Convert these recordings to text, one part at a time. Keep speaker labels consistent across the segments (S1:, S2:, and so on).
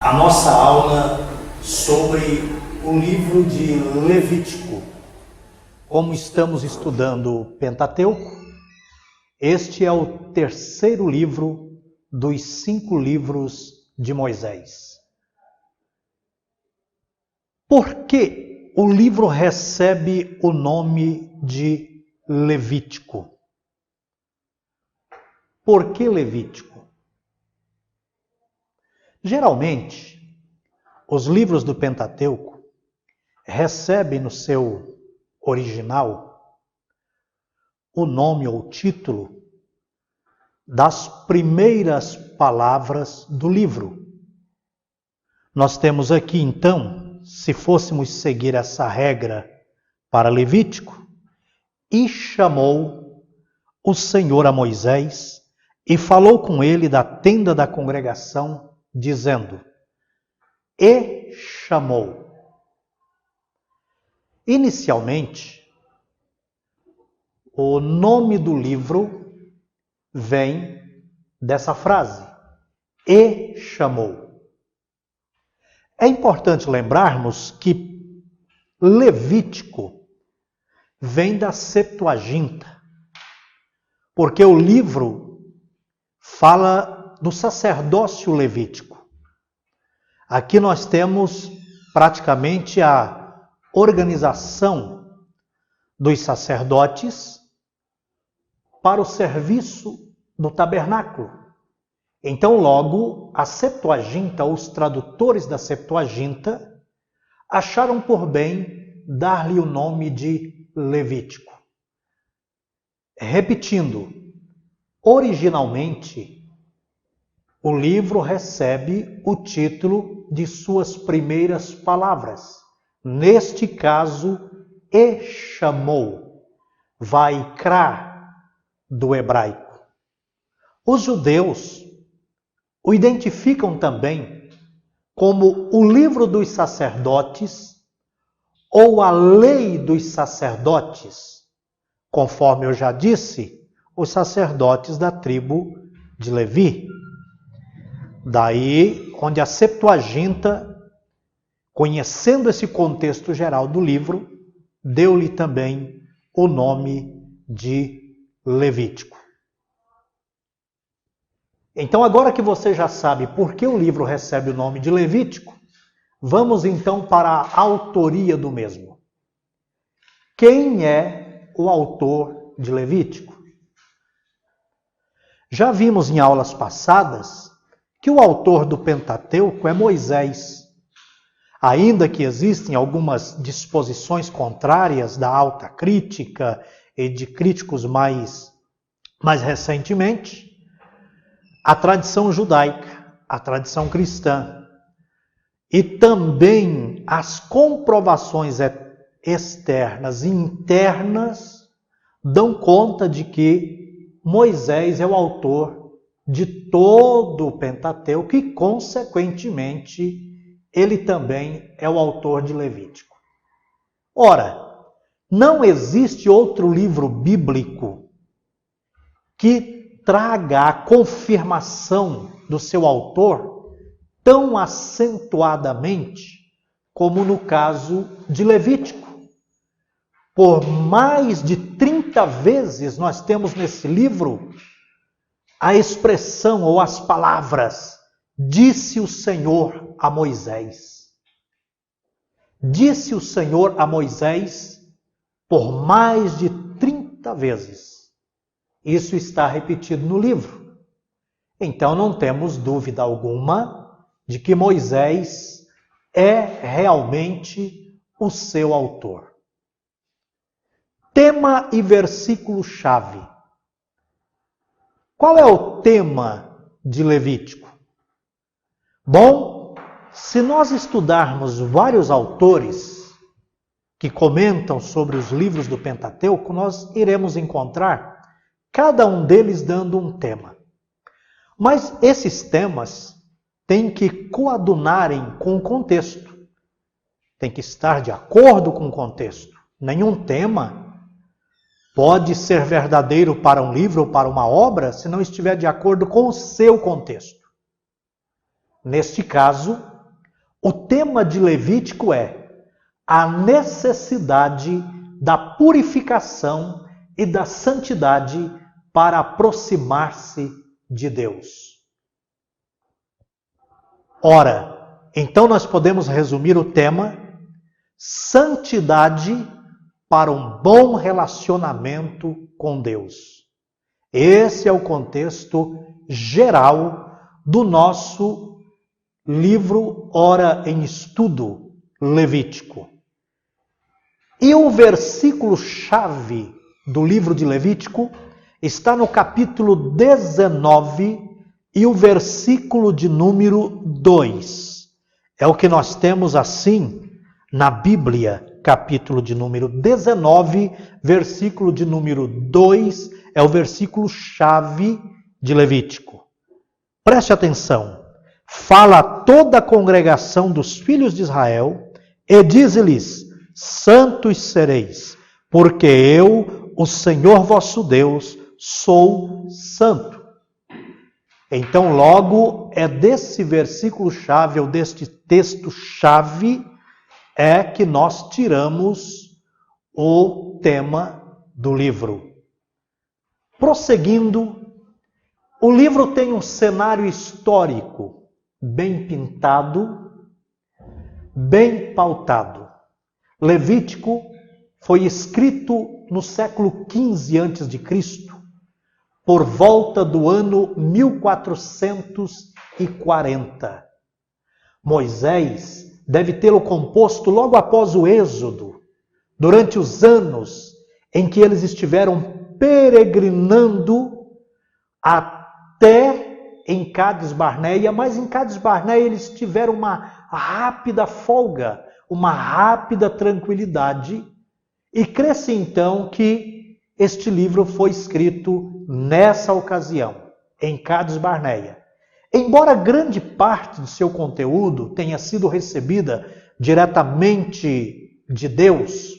S1: a nossa aula sobre o livro de Levítico. Como estamos estudando o Pentateuco, este é o terceiro livro dos 5 livros de Moisés. Por que o livro recebe o nome de Levítico? Por que Levítico? Geralmente, os livros do Pentateuco recebem no seu original o nome ou título das primeiras palavras do livro. Nós temos aqui, então, se fôssemos seguir essa regra para Levítico, e chamou o Senhor a Moisés e falou com ele da tenda da congregação, dizendo: e chamou. Inicialmente, o nome do livro vem dessa frase, e chamou. É importante lembrarmos que Levítico vem da Septuaginta, porque o livro fala do sacerdócio levítico. Aqui nós temos praticamente a organização dos sacerdotes para o serviço no tabernáculo. Então, logo, a Septuaginta, os tradutores da Septuaginta, acharam por bem dar-lhe o nome de Levítico. Repetindo, originalmente, o livro recebe o título de suas primeiras palavras. Neste caso, e chamou, vaikra do hebraico. Os judeus o identificam também como o livro dos sacerdotes ou a lei dos sacerdotes, conforme eu já disse, os sacerdotes da tribo de Levi. Daí, onde a Septuaginta, conhecendo esse contexto geral do livro, deu-lhe também o nome de Levítico. Então, agora que você já sabe por que o livro recebe o nome de Levítico, vamos então para a autoria do mesmo. Quem é o autor de Levítico? Já vimos em aulas passadas que o autor do Pentateuco é Moisés. Ainda que existem algumas disposições contrárias da alta crítica e de críticos mais recentemente, a tradição judaica, a tradição cristã e também as comprovações externas e internas dão conta de que Moisés é o autor de todo o Pentateuco e, consequentemente, ele também é o autor de Levítico. Ora, não existe outro livro bíblico que traga a confirmação do seu autor tão acentuadamente como no caso de Levítico. Por mais de 30 vezes nós temos nesse livro a expressão ou as palavras, disse o Senhor a Moisés. Disse o Senhor a Moisés por mais de 30 vezes. Isso está repetido no livro. Então não temos dúvida alguma de que Moisés é realmente o seu autor. Tema e versículo-chave. Qual é o tema de Levítico? Bom, se nós estudarmos vários autores que comentam sobre os livros do Pentateuco, nós iremos encontrar cada um deles dando um tema. Mas esses temas têm que coadunarem com o contexto. Tem que estar de acordo com o contexto. Nenhum tema pode ser verdadeiro para um livro ou para uma obra se não estiver de acordo com o seu contexto. Neste caso, O tema de Levítico é a necessidade da purificação e da santidade para aproximar-se de Deus. Ora, então nós podemos resumir o tema: santidade para um bom relacionamento com Deus. Esse é o contexto geral do nosso livro Ora em Estudo, Levítico. E o versículo-chave do livro de Levítico está no capítulo 19 e o versículo de número 2. É o que nós temos assim na Bíblia, capítulo de número 19, versículo de número 2, é o versículo-chave de Levítico. Preste atenção. Fala a toda a congregação dos filhos de Israel e diz-lhes: santos sereis, porque eu, o Senhor vosso Deus, sou santo. Então, logo, é desse versículo-chave, ou deste texto-chave, é que nós tiramos o tema do livro. Prosseguindo, o livro tem um cenário histórico bem pintado, bem pautado. Levítico foi escrito no século XV a.C., por volta do ano 1440. Moisés deve tê-lo composto logo após o Êxodo, durante os anos em que eles estiveram peregrinando até em Cádiz Barneia, mas em Cádiz Barneia eles tiveram uma rápida folga, uma rápida tranquilidade, e crê-se então que este livro foi escrito nessa ocasião, em Cádiz Barneia. Embora grande parte de seu conteúdo tenha sido recebida diretamente de Deus,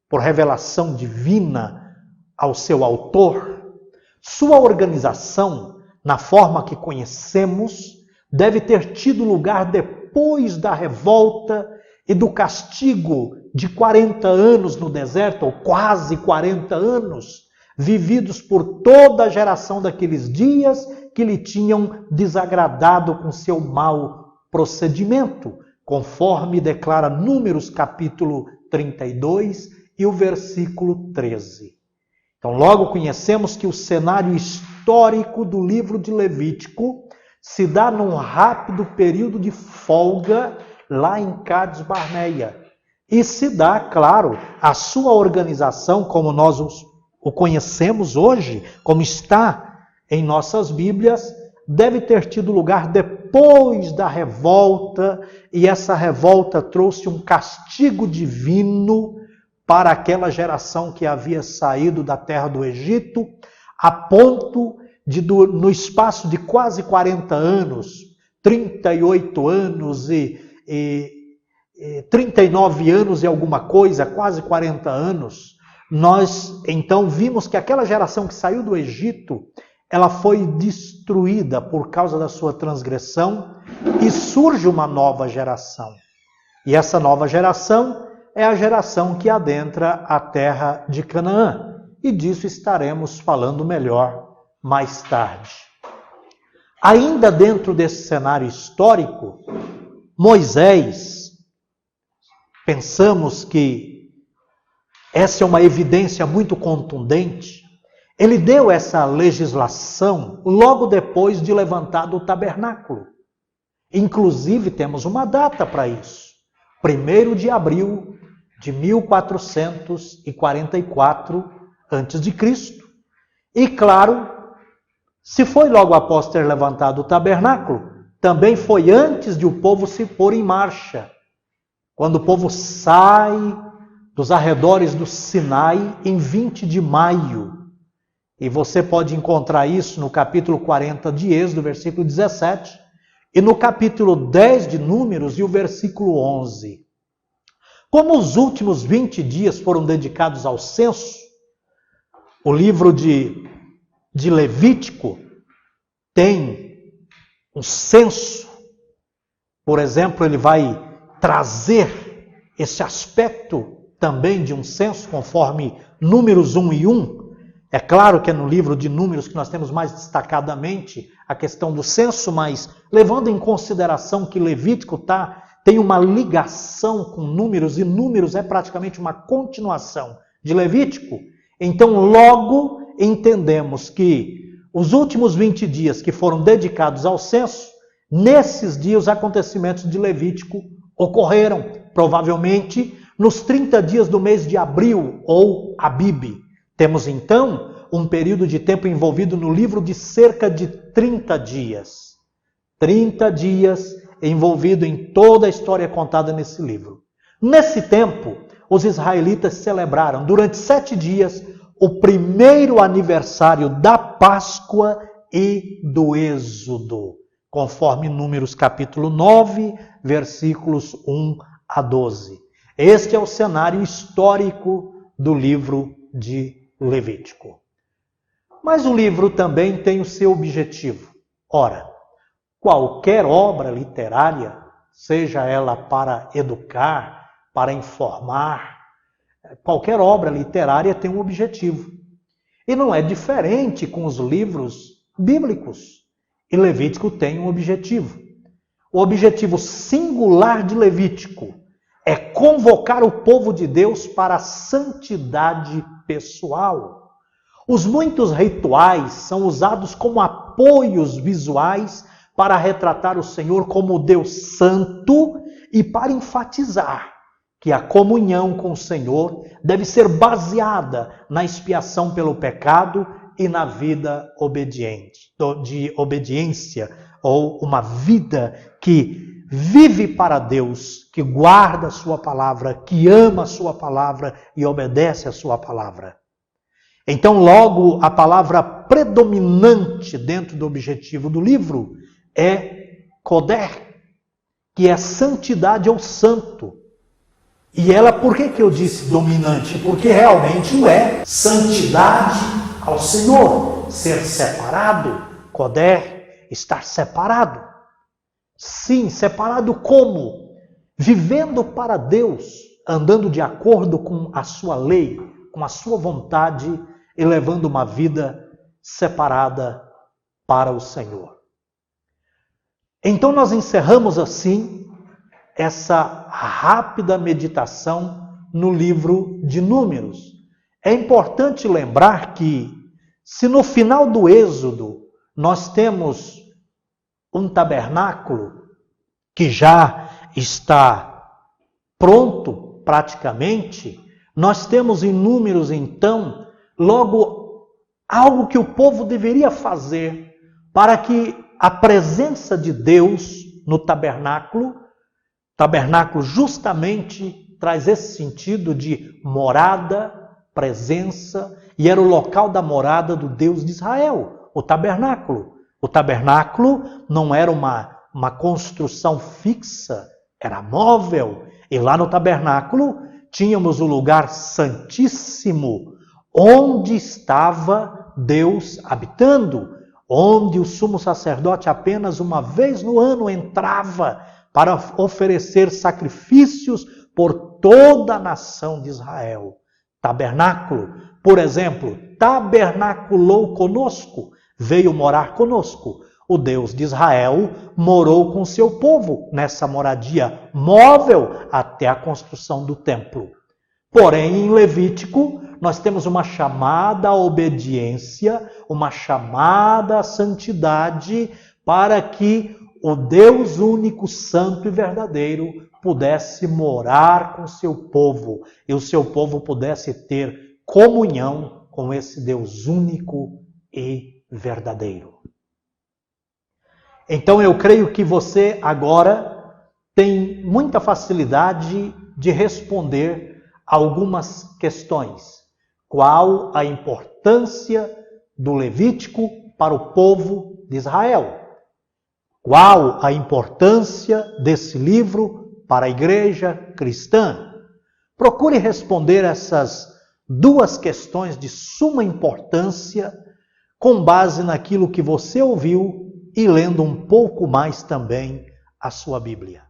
S1: por revelação divina ao seu autor, sua organização, na forma que conhecemos, deve ter tido lugar depois da revolta e do castigo de 40 anos no deserto, ou quase 40 anos, vividos por toda a geração daqueles dias que lhe tinham desagradado com seu mau procedimento, conforme declara Números capítulo 32 e o versículo 13. Então logo conhecemos que o cenário histórico do livro de Levítico se dá num rápido período de folga lá em Cádiz Barneia. E se dá, claro, a sua organização como nós o conhecemos hoje, como está em nossas Bíblias, deve ter tido lugar depois da revolta, e essa revolta trouxe um castigo divino para aquela geração que havia saído da terra do Egito, a ponto de, no espaço de quase 40 anos, 38 anos e 39 anos e alguma coisa, quase 40 anos, nós então vimos que aquela geração que saiu do Egito, ela foi destruída por causa da sua transgressão, e surge uma nova geração. E essa nova geração é a geração que adentra a terra de Canaã. E disso estaremos falando melhor mais tarde. Ainda dentro desse cenário histórico, Moisés, pensamos que essa é uma evidência muito contundente, ele deu essa legislação logo depois de levantado o tabernáculo. Inclusive temos uma data para isso, 1º de abril de 1444 a.C. E claro, se foi logo após ter levantado o tabernáculo, também foi antes de o povo se pôr em marcha. Quando o povo sai dos arredores do Sinai em 20 de maio. E você pode encontrar isso no capítulo 40 de Êxodo, versículo 17, e no capítulo 10 de Números e o versículo 11. Como os últimos 20 dias foram dedicados ao censo, o livro de Levítico tem um censo. Por exemplo, ele vai trazer esse aspecto também de um censo, conforme Números 1 e 1. É claro que é no livro de Números que nós temos mais destacadamente a questão do censo, mas levando em consideração que Levítico tem uma ligação com Números, e Números é praticamente uma continuação de Levítico, então logo entendemos que os últimos 20 dias que foram dedicados ao censo, nesses dias os acontecimentos de Levítico ocorreram, provavelmente nos 30 dias do mês de abril, ou Abib. Temos então um período de tempo envolvido no livro de cerca de 30 dias. 30 dias envolvido em toda a história contada nesse livro. Nesse tempo, os israelitas celebraram durante 7 dias o primeiro aniversário da Páscoa e do Êxodo, conforme Números capítulo 9, versículos 1 a 12. Este é o cenário histórico do livro de Levítico. Mas o livro também tem o seu objetivo. Ora, qualquer obra literária, seja ela para educar, para informar, qualquer obra literária tem um objetivo. E não é diferente com os livros bíblicos. E Levítico tem um objetivo. O objetivo singular de Levítico é convocar o povo de Deus para a santidade pessoal. Os muitos rituais são usados como apoios visuais para retratar o Senhor como Deus santo e para enfatizar que a comunhão com o Senhor deve ser baseada na expiação pelo pecado e na vida de obediência, ou uma vida que vive para Deus, que guarda a sua palavra, que ama a sua palavra e obedece a sua palavra. Então, logo, a palavra predominante dentro do objetivo do livro é Koder, que é santidade ou santo. E ela, por que eu disse dominante? Porque realmente o é. Santidade ao Senhor, ser separado. Koder, estar separado. Sim, separado como? Vivendo para Deus, andando de acordo com a sua lei, com a sua vontade e levando uma vida separada para o Senhor. Então nós encerramos assim essa rápida meditação no livro de Números. É importante lembrar que, se no final do Êxodo nós temos um tabernáculo que já está pronto praticamente, nós temos em Números então, logo, algo que o povo deveria fazer para que a presença de Deus no tabernáculo justamente traz esse sentido de morada, presença, e era o local da morada do Deus de Israel, o tabernáculo. O tabernáculo não era uma construção fixa, era móvel. E lá no tabernáculo tínhamos o lugar santíssimo, onde estava Deus habitando, onde o sumo sacerdote apenas uma vez no ano entrava para oferecer sacrifícios por toda a nação de Israel. Tabernáculo, por exemplo, tabernaculou conosco, veio morar conosco. O Deus de Israel morou com seu povo nessa moradia móvel até a construção do templo. Porém, em Levítico, nós temos uma chamada à obediência, uma chamada à santidade, para que o Deus único, santo e verdadeiro pudesse morar com seu povo e o seu povo pudesse ter comunhão com esse Deus único e verdadeiro. Então eu creio que você agora tem muita facilidade de responder algumas questões. Qual a importância do Levítico para o povo de Israel? Qual a importância desse livro para a igreja cristã? Procure responder essas duas questões de suma importância com base naquilo que você ouviu e lendo um pouco mais também a sua Bíblia.